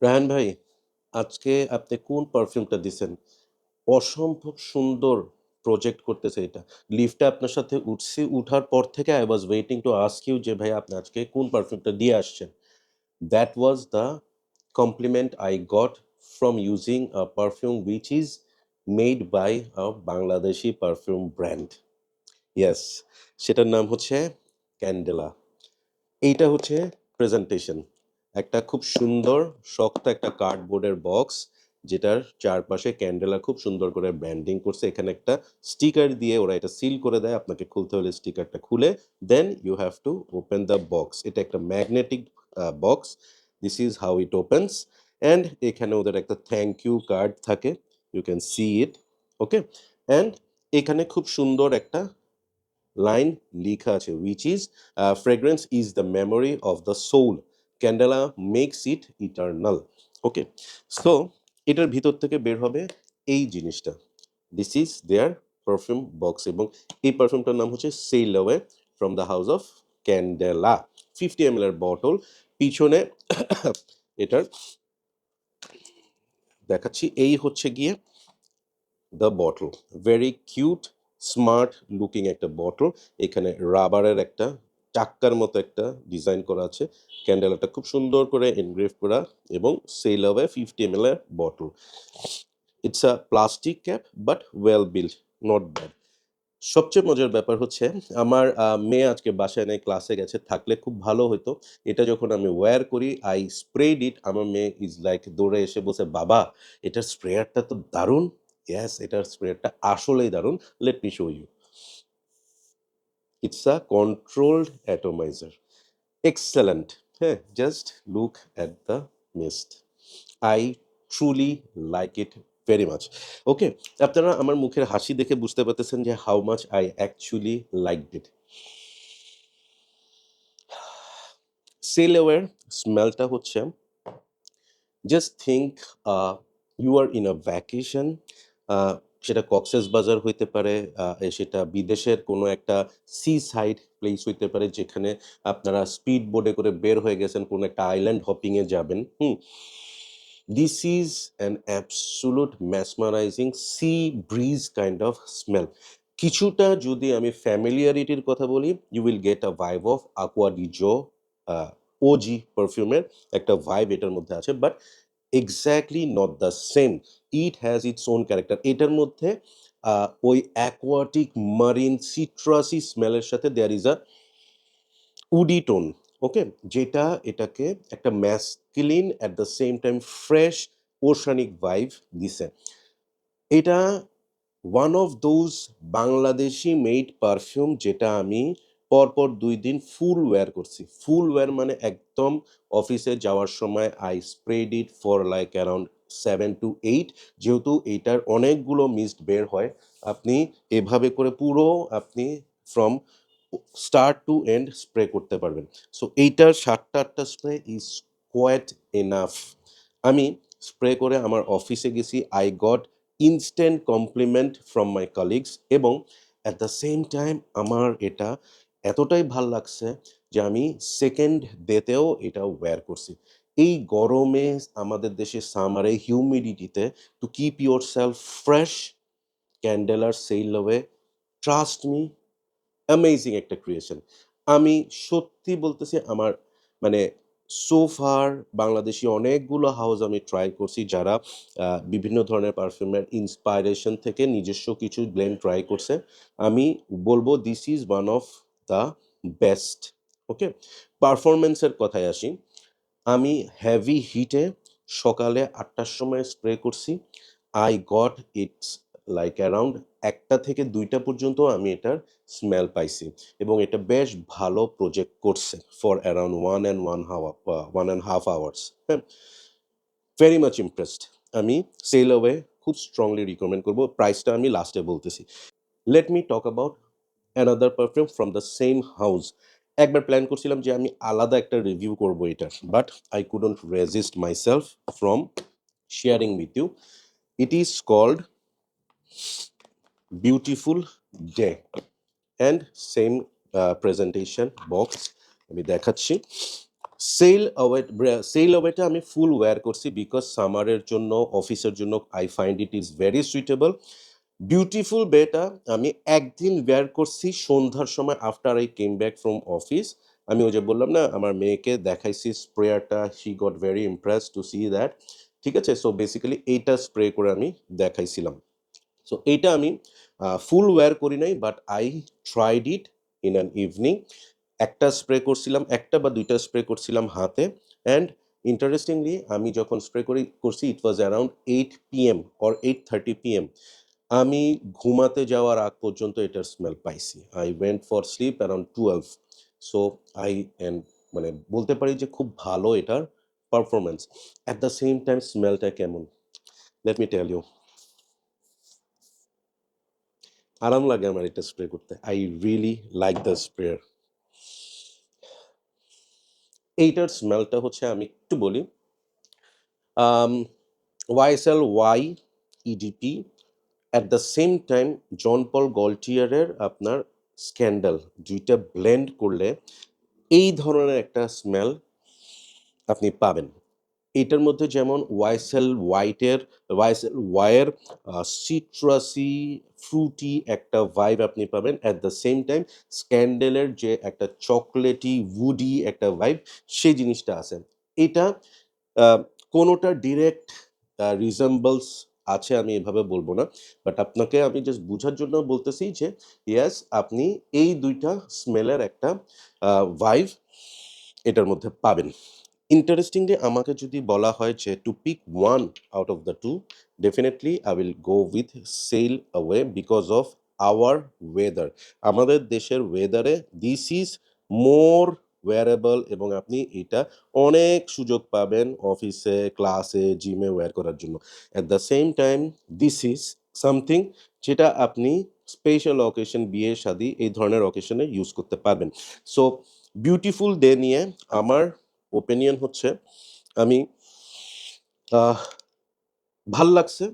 রায়হান ভাই, আজকে আপনি কোন পারফিউমটা দিছেন? অসম্ভব সুন্দর প্রজেক্ট করতেছে এটা। লিফটে আপনার সাথে উঠছি, উঠার পর থেকে I was waiting to ask you যে ভাই আপনি আজকে কোন পারফিউমটা দিয়ে আসছেন? That was the compliment I got from using a perfume which is made by a Bangladeshi perfume brand. Yes, সেটার নাম হচ্ছে ক্যান্ডেলা। এইটা হচ্ছে প্রেজেন্টেশন। একটা খুব সুন্দর শক্ত একটা কার্ডবোর্ডের বক্স, যেটার চারপাশে ক্যান্ডেলা খুব সুন্দর করে ব্র্যান্ডিং করছে। এখানে একটা স্টিকার দিয়ে ওরা এটা সিল করে দেয়। আপনাকে খুলতে হলে স্টিকারটা খুলে then you have to open the box. এটা একটা magnetic box. This is how it opens. And এখানে ওদের একটা থ্যাংক ইউ কার্ড থাকে। You can see it. Okay. And এখানে খুব সুন্দর একটা লাইন লিখা আছে which is fragrance is the memory of the soul, candela makes it eternal. Okay, so এটার ভিতর থেকে বের হবে এই জিনিসটা। This is their perfume box এবং এই পারফিউমটার নাম হচ্ছে Sail Away from the house of Candela. 50 ml এর বটল। পিছনে এটার দেখাচ্ছি, এই হচ্ছে গিয়ে the bottle. Very cute smart looking একটা বটল। এখানে রাবারের একটা চাক্কার মতো একটা ডিজাইন করা আছে। ক্যান্ডেলাটা খুব সুন্দর করে এনগ্রেভ করা এবং সেল অ্যাওয়ে 50 ml এর bottle. It's a plastic cap but well build, not bad. সবচেয়ে মজার ব্যাপার হচ্ছে আমার মেয়ে আজকে বাসায় নেই, ক্লাসে গেছে। থাকলে খুব ভালো হইতো। এটা যখন আমি ওয়্যার করি, আই স্প্রেড ইট। আমার মেয়ে ইজ লাইক দৌড়ে এসে বলছে, "বাবা, এটার স্প্রেয়ারটা তো দারুণ!" ইয়েস, এটার স্প্রেয়ারটা আসলেই দারুণ। Let me show you. It's a controlled atomiser. Excellent. হ্যাঁ, just look at the mist. I truly like it very much. Okay, আপনারা আমার মুখের হাসি দেখে বুঝতে পারতেছেন যে how much I actually liked it. সেলওয়ের স্মেলটা হচ্ছে, just think you are in a vacation. সেটা কক্সেস বাজার হইতে পারে, সেটা বিদেশের কোনো একটা সি সাইড প্লেস হইতে পারে, যেখানে আপনারা স্পিড বোটে করে বের হয়ে গেছেন, কোনো একটা আইল্যান্ড হপিংয়ে যাবেন। This is an absolute mesmerising sea breeze kind of smell. কিছুটা যদি আমি ফ্যামিলিয়ারিটির কথা বলি, you will get a vibe of aqua di Gio, OG পারফিউমের একটা ভাইব এটার মধ্যে আছে, but exactly not the same. It has its own character. এটার মধ্যে ওই অ্যাকোয়াটিক মারিন সিট্রাসি স্মেলের সাথে there is a woody tone. Okay, যেটা এটাকে একটা masculine at the same time fresh oceanic vibe দিছে। এটা one of those Bangladeshi made perfume যেটা আমি পরপর ২ দিন ফুল ওয়্যার করছি। ফুল ওয়্যার মানে একদম অফিসে যাওয়ার সময় I spread it for like around 7 to 8। যেহেতু এইটার অনেকগুলো মিস্ট বের হয়, আপনি এভাবে করে পুরো আপনি from start to end spray করতে পারবেন। সো এইটার ৭টা-৮টা স্প্রে ইজ কোয়াইট এনাফ। আমি স্প্রে করে আমার অফিসে গেছি। I got instant compliment from my colleagues এবং অ্যাট দ্য সেম টাইম আমার এটা এতটাই ভাল লাগছে যে আমি সেকেন্ড ডেতেও এটা ওয়্যার করছি। এই গরমে, আমাদের দেশে সামারে হিউমিডিটিতে, টু কিপ ইয়োরসেলফ ফ্রেশ, ক্যান্ডেলার সেইলওয়ে, ট্রাস্ট মি, অ্যামেজিং একটা ক্রিয়েশন। আমি সত্যি বলতেছি, আমার মানে সো ফার বাংলাদেশী অনেকগুলো হাউস আমি ট্রাই করছি, যারা বিভিন্ন ধরনের পারফিউমের ইন্সপাইরেশন থেকে নিজস্ব কিছু ব্লেন্ড ট্রাই করছে। আমি বলব this is one of the best. Okay, পারফরম্যান্সের কথায় আসি। আমি হেভি হিটে সকালে ৮টার সময় স্প্রে করছি। I got it's like around ১টা থেকে ২টা পর্যন্ত আমি এটার স্মেল পাইছি এবং এটা বেশ ভালো প্রজেক্ট করছে for around 1 and half hours। হ্যাঁ? Very much impressed. আমি সেল অ্যাওয়ে খুব স্ট্রংলি রিকমেন্ড করব। প্রাইসটা আমি লাস্টে বলতেছি। Let me talk about another perfume from the same house. একবার প্ল্যান করছিলাম যে আমি আলাদা একটা রিভিউ করব এটার, but I couldn't resist myself from sharing with you. It is called beautiful day and same presentation box. আমি দেখাচ্ছি। সেল অ্যাওয়েটা আমি ফুল ওয়্যার করছি বিকজ সামারের জন্য, অফিসের জন্য I find it is very suitable. Beautiful বেটা আমি একদিন ওয়্যার করছি সন্ধ্যার সময় after I came back from office. আমি ওই যে বললাম না আমার মেয়েকে দেখাইছি স্প্রেয়ারটা, she got very impress to see that. ঠিক আছে? সো বেসিক্যালি এইটা স্প্রে করে আমি দেখাইছিলাম। সো এইটা আমি ফুল ওয়্যার করি নাই but I tried it in an evening. একটা স্প্রে করছিলাম, একটা বা ২ টা স্প্রে করছিলাম হাতে। অ্যান্ড ইন্টারেস্টিংলি আমি যখন স্প্রে করছি it was around 8 PM or 8:30 PM। আমি ঘুমাতে যাওয়ার আগ পর্যন্ত এটার স্মেল পাইছি। I went for sleep around 12। So I and মানে বলতে পারি যে খুব ভালো এটার পারফরম্যান্স। অ্যাট দ্য সেম টাইম স্মেলটা কেমন? Let me tell you. আরাম লাগে আমার এটা স্প্রে করতে। I really like the sprayer. এইটার স্মেলটা হচ্ছে আমি একটু বলি। Um YSL Y EDP at the same time Jean Paul গল্টিয়ারের আপনার স্ক্যান্ডাল ২ টা ব্লেন্ড করলে এই ধরনের একটা স্মেল আপনি পাবেন। এটার মধ্যে যেমন YSL Y এর সিট্রাসি, ফ্রুটি একটা ভাইব আপনি পাবেন। অ্যাট দ্য সেম টাইম স্ক্যান্ডেলের যে একটা চকোলেটি, উডি একটা ভাইব সেই জিনিসটা আছে। এটা আ কোনোটা ডিরেক্ট resembles আছে আমি এভাবে বলব না। বাট আপনাকে আমি জাস্ট বুঝার জন্য বলতেছি যে ইয়েস আপনি এই ২ টা স্মেলের একটা আ ভাইব এটার মধ্যে পাবেন। ইন্টারেস্টিংলি আমাকে যদি বলা হয় যে to pick one out of the two, definitely I will go with Sail Away because of our weather. আমাদের দেশের ওয়েদারে দিস ইজ মোর ওয়্যারেবল এবং আপনি এটা অনেক সুযোগ পাবেন অফিসে, ক্লাসে, জিমে ওয়্যার করার জন্য। At the same time this is something যেটা আপনি স্পেশাল অকেশন, বিয়ে-শাদী এই ধরনের অকেশনে ইউজ করতে পারবেন। সো বিউটিফুল ডে নিয়ে আমার ওপিনিয়ন হচ্ছে আমি আহ ভাল লাগছে।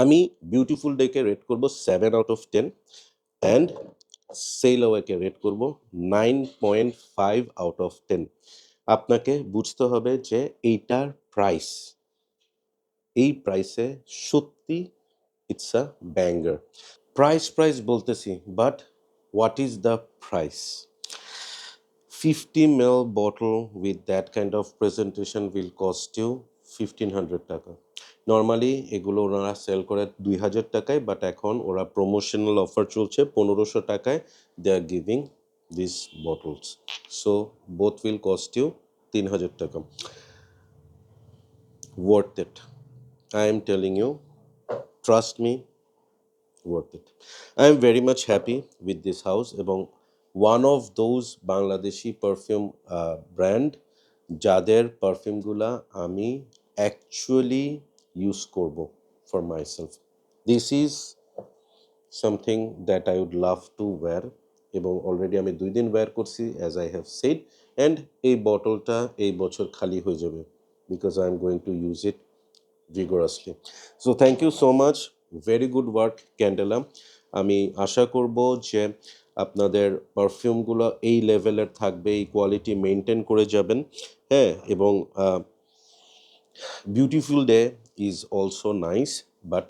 আমি বিউটিফুল ডেকে রেট করব 7 আউট অফ 10 অ্যান্ড সেল অ্যাওয়েকে রেট করব 9.5 আউট অফ 10। আপনাকে বুঝতে হবে যে এইটার প্রাইস, এই প্রাইসে সত্যি ইটস আ ব্যাঙ্গার। প্রাইস বলতেছি but what is the price? 50 ml bottle with that kind of presentation will cost you 1500 টাকা। নরমালি এগুলো ওনারা সেল করে 2000 টাকায় বাট এখন ওরা প্রমোশনাল অফার চলছে 1500 টাকায় they are giving this bottles. So both will cost you 3000 টাকা। Worth it. I am telling you, trust me, worth it. I am very much happy with this house এবং one of those Bangladeshi perfume brand যাদের পারফিউমগুলা আমি actually use করব for myself. This is something that I would love to wear এবং already আমি ২ দিন wear করছি as I have said and এই বটলটা এই বছর খালি হয়ে যাবে because I am going to use it vigorously. So thank you so much. Very good work, Candela. আমি আশা করব যে আপনাদের পারফিউমগুলো এই লেভেলের থাকবে, এই কোয়ালিটি মেইনটেইন করে যাবেন। হ্যাঁ? এবং Beautiful Day is also nice, but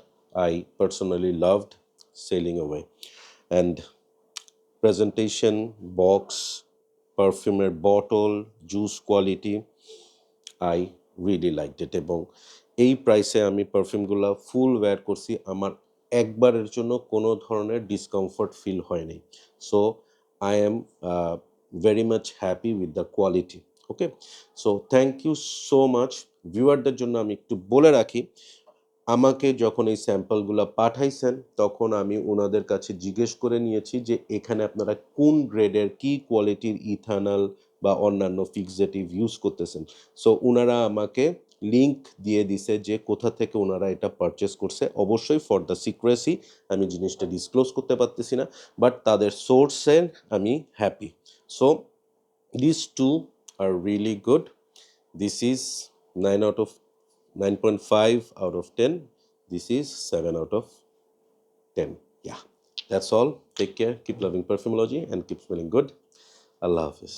I personally loved Sailing Away. And presentation, box, perfumer bottle, juice quality, I really liked ইট এবং এই প্রাইসে আমি পারফিউমগুলা ফুল ওয়্যার করছি। আমার একবারের জন্য কোনো ধরনের ডিসকমফর্ট ফিল হয়নি। So I am very much happy with the quality. Okay? So thank you so much. ভিউয়ারদের জন্য আমি একটু বলে রাখি, আমাকে যখন এই স্যাম্পলগুলা পাঠাইছেন, তখন আমি উনাদের কাছে জিজ্ঞেস করে নিয়েছি যে, এখানে আপনারা কোন গ্রেডের কি কোয়ালিটির ইথানল বা অন্যান্য ফিক্সেটিভ ইউজ করতেছেন। সো উনারা আমাকে লিংক দিয়ে দিছে যে কোথা থেকে উনারা এটা পারচেজ করছে। অবশ্যই ফর দ্য সিক্রেসি আমি জিনিসটা ডিসক্লোজ করতে পারতেছি না। বাট তাদের সোর্সের আমি happy. So these two are really good. This is 9 out of 9.5 out of 10. This is 7 out of 10. Yeah, that's all. Take care. Keep loving perfumology and keep smelling good. Allah Hafiz.